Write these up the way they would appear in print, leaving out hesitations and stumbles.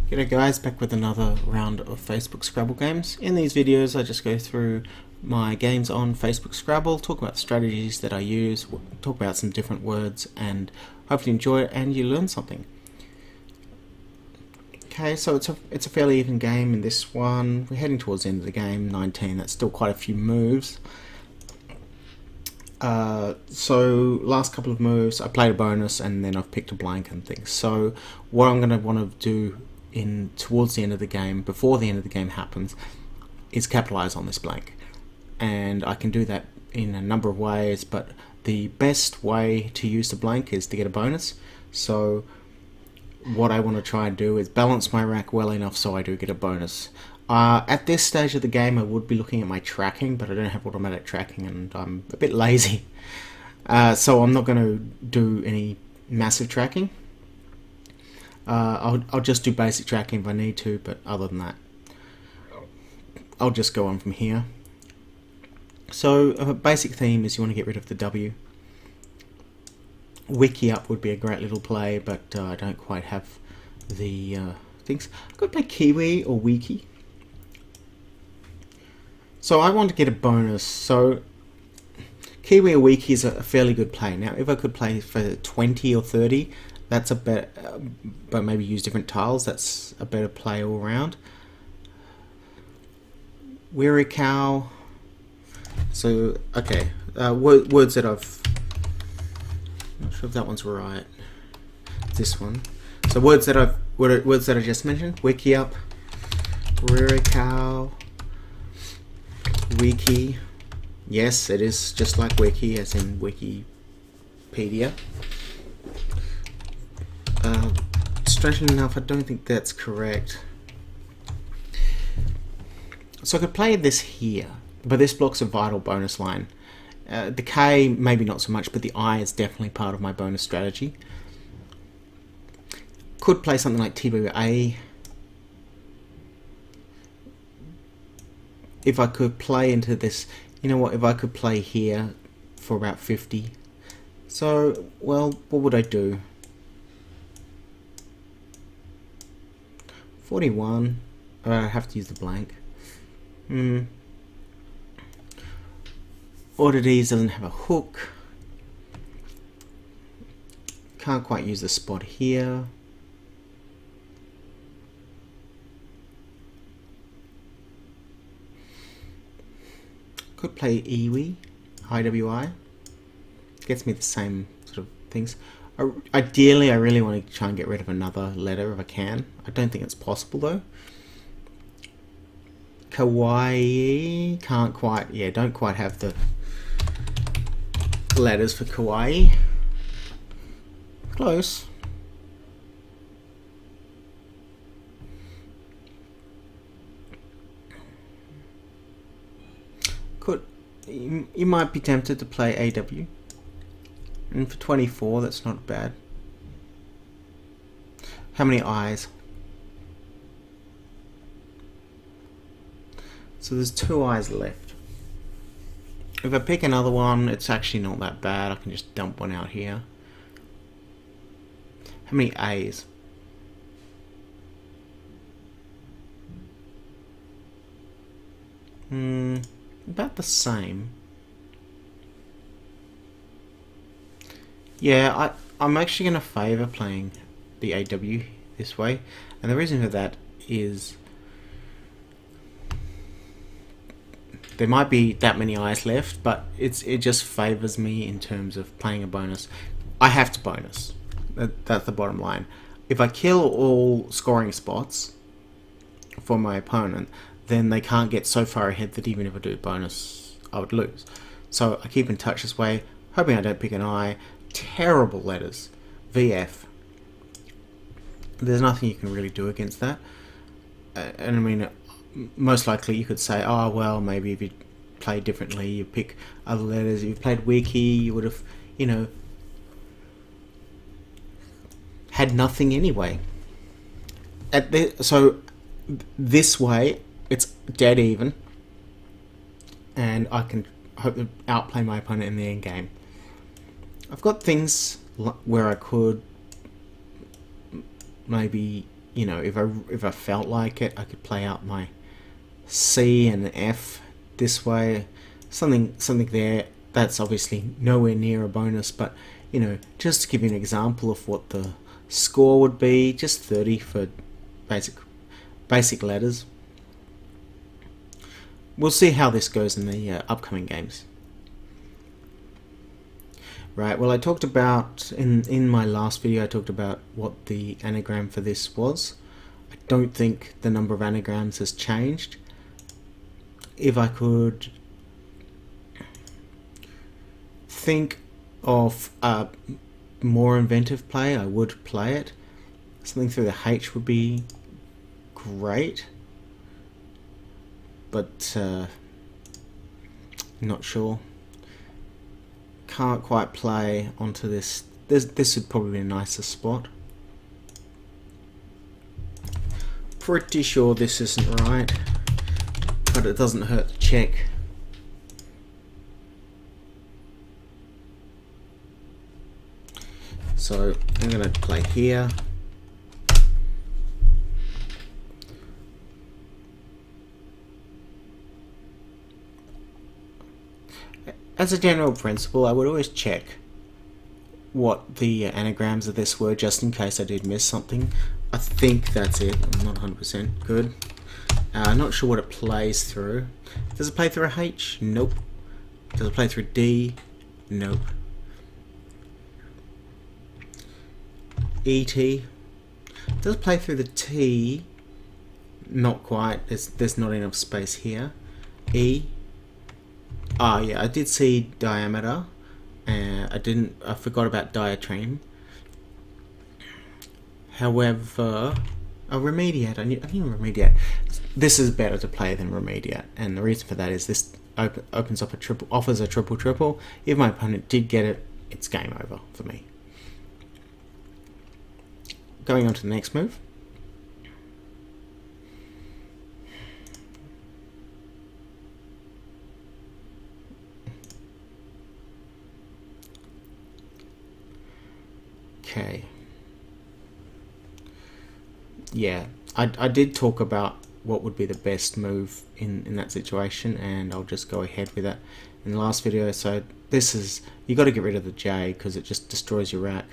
G'day guys, back with another round of Facebook Scrabble games. In these videos I just go through my games on Facebook Scrabble, talk about the strategies that I use, talk about some different words, and hopefully enjoy it and you learn something. Okay, so it's a fairly even game in this one. We're heading towards the end of the game, 19, that's still quite a few moves. So last couple of moves I played a bonus and then I've picked a blank and things. So what I'm going to want to do towards the end of the game, before the end of the game happens, is capitalize on this blank. And I can do that in a number of ways, but the best way to use the blank is to get a bonus. So what I want to try and do is balance my rack well enough so I do get a bonus. At this stage of the game I would be looking at my tracking, but I don't have automatic tracking and I'm a bit lazy. So I'm not going to do any massive tracking. I'll just do basic tracking if I need to, but other than that I'll just go on from here. So a basic theme is you want to get rid of the W. Wiki up would be a great little play, but I don't quite have the things. I could play Kiwi or Wiki. So I want to get a bonus, so Kiwi or Wiki is a fairly good play. Now if I could play for 20 or 30, that's a better, but maybe use different tiles, that's a better play all around. Weary cow. So, okay, words that I've, not sure if that one's right, this one. So words that I just mentioned, wiki up, weary cow, wiki. Yes, it is just like wiki, as in Wikipedia. Strangely enough, I don't think that's correct. So I could play this here, but this blocks a vital bonus line. The K, maybe not so much, but the I is definitely part of my bonus strategy. Could play something like TWA. If I could play into this, you know what, if I could play here for about 50. So, well, what would I do? 41. I have to use the blank. Oddities doesn't have a hook. Can't quite use the spot here. Could play Iwi, IWI. Gets me the same sort of things. Ideally, I really want to try and get rid of another letter if I can. I don't think it's possible though. Kawaii, can't quite, yeah, don't quite have the letters for kawaii. Close. You might be tempted to play AW. And for 24, that's not bad. How many eyes? So there's 2 eyes left. If I pick another one, it's actually not that bad. I can just dump one out here. How many A's? About the same. Yeah, I'm actually going to favour playing the AW this way, and the reason for that is there might be that many eyes left, but it just favours me in terms of playing a bonus. I have to bonus. That's the bottom line. If I kill all scoring spots for my opponent, then they can't get so far ahead that even if I do a bonus, I would lose. So I keep in touch this way, hoping I don't pick an I. Terrible letters. VF. There's nothing you can really do against that. And I mean, most likely you could say, oh well, maybe if you play differently, you pick other letters. If you played wiki, you would have, you know, had nothing anyway. So this way, it's dead even, and I can hope to outplay my opponent in the end game. I've got things where I could maybe you know, if I felt like it, I could play out my C and F this way, something there. That's obviously nowhere near a bonus, but you know, just to give you an example of what the score would be, just 30 for basic letters. We'll see how this goes in the upcoming games. Right, well, I talked about, in my last video, I talked about what the anagram for this was. I don't think the number of anagrams has changed. If I could think of a more inventive play, I would play it. Something through the H would be great, but not sure. Can't quite play onto this. This would probably be a nicer spot. Pretty sure this isn't right, but it doesn't hurt to check. So I'm going to play here. As a general principle, I would always check what the anagrams of this were, just in case I did miss something. I think that's it. I'm not 100% good. Not sure what it plays through. Does it play through a H? Nope. Does it play through D? Nope. E-T. Does it play through the T? Not quite. There's not enough space here. E. Ah, yeah, I did see diameter. I forgot about diatreme. However, remediate. I need remediate. This is better to play than remediate, and the reason for that is this opens up offers a triple. If my opponent did get it, it's game over for me. Going on to the next move. Okay. Yeah, I did talk about what would be the best move in that situation, and I'll just go ahead with that in the last video. So this is, you got to get rid of the J because it just destroys your rack.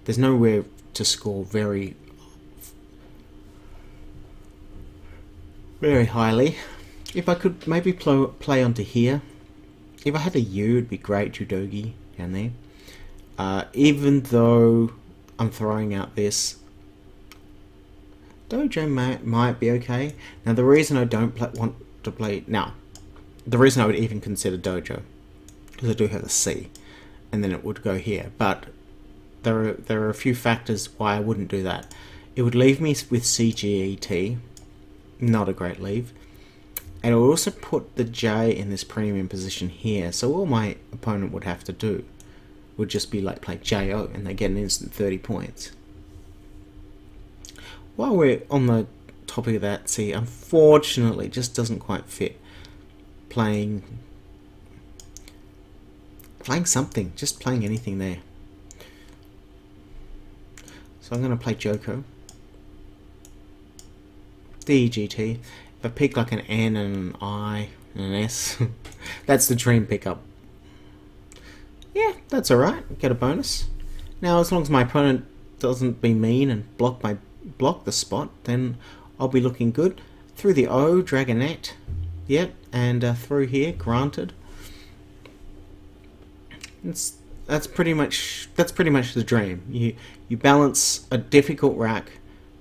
There's nowhere to score very highly. If I could maybe play onto here. If I had a U, it'd be great, judogi down there. Even though I'm throwing out this, dojo might be okay. Now the reason I don't want to play now, the reason I would even consider dojo, because I do have a C, and then it would go here. But there are a few factors why I wouldn't do that. It would leave me with CGET, not a great leave, and it would also put the J in this premium position here. So all my opponent would have to do would just be like play JO, and they get an instant 30 points. While we're on the topic of that, see, unfortunately, it just doesn't quite fit playing something, just playing anything there. So I'm going to play Joko. DEGT. If I pick like an N and an I and an S, that's the dream pickup. Yeah, that's alright. Get a bonus. Now, as long as my opponent doesn't be mean and block the spot, then I'll be looking good. Through the O, Dragonette. Yep, and through here, granted. That's pretty much the dream. You balance a difficult rack.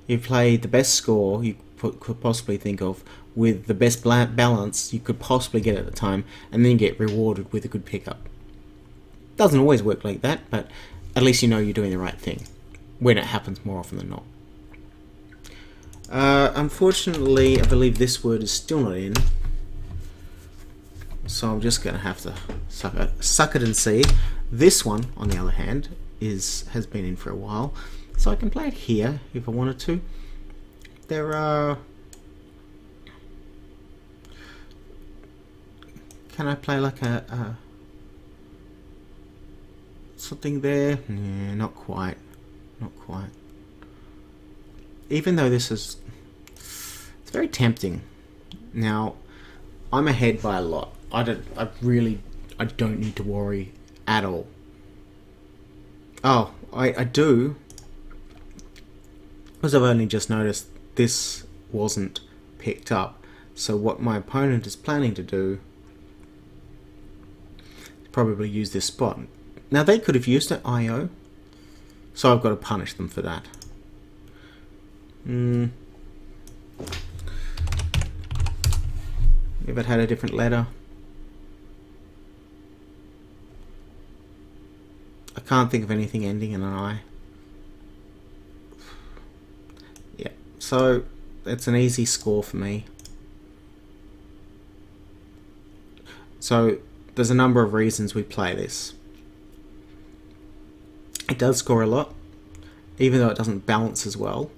You play the best score you could possibly think of with the best balance you could possibly get at the time, and then get rewarded with a good pickup. Doesn't always work like that, but at least you know you're doing the right thing when it happens more often than not. Unfortunately, I believe this word is still not in, so I'm just going to have to suck it and see. This one, on the other hand, has been in for a while, so I can play it here if I wanted to. There are... Can I play like a something there? Yeah, not quite. even though this is, it's very tempting. Now, I'm ahead by a lot. I don't need to worry at all. Oh, I do, because I've only just noticed this wasn't picked up. So what my opponent is planning to do is probably use this spot. Now they could have used an IO, so I've got to punish them for that. If it had a different letter. I can't think of anything ending in an I. Yeah, so it's an easy score for me. So there's a number of reasons we play this. It does score a lot, even though it doesn't balance as well.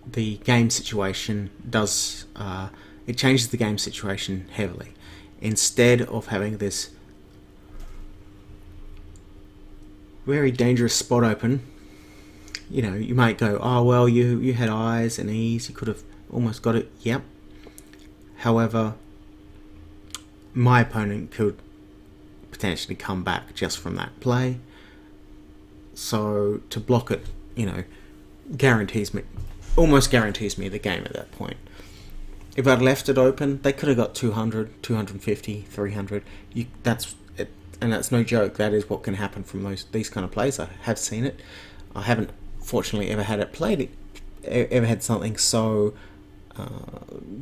The game situation does, it changes the game situation heavily. Instead of having this very dangerous spot open, you know, you might go, oh well, you had I's and E's, you could have almost got it. Yep. However, my opponent could potentially come back just from that play. So to block it, you know, almost guarantees me the game at that point. If I'd left it open, they could have got 200, 250, 300. That's it, and that's no joke. That is what can happen from these kind of plays. I have seen it. I haven't, fortunately, ever had something so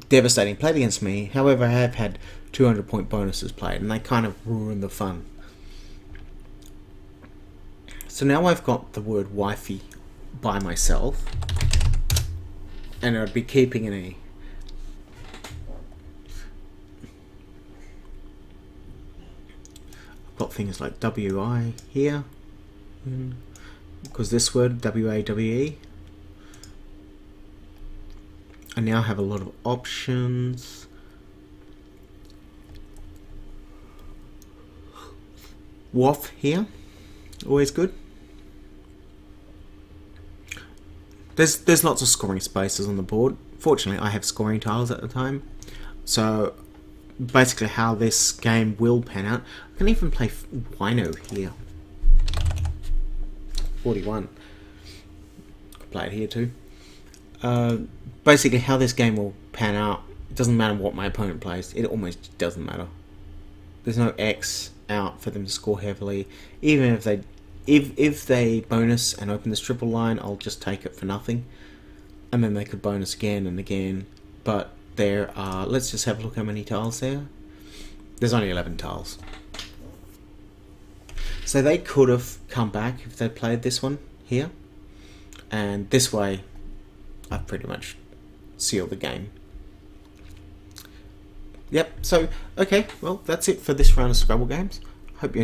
devastating played against me. However, I have had 200-point bonuses played, and they kind of ruin the fun. So now I've got the word wifey by myself, and I'd be keeping an E. I've got things like WI here, because this word, WAWE. I now have a lot of options. WOF here, always good. There's lots of scoring spaces on the board. Fortunately, I have scoring tiles at the time. So basically how this game will pan out. I can even play Wino here. 41. Could play it here too. Basically how this game will pan out, it doesn't matter what my opponent plays. It almost doesn't matter. There's no X out for them to score heavily. Even if they bonus and open this triple line, I'll just take it for nothing. And then they could bonus again and again. But there are, let's just have a look how many tiles there. There's only 11 tiles. So they could have come back if they played this one here. And this way, I've pretty much sealed the game. Yep, so, okay, well, that's it for this round of Scrabble games. Hope you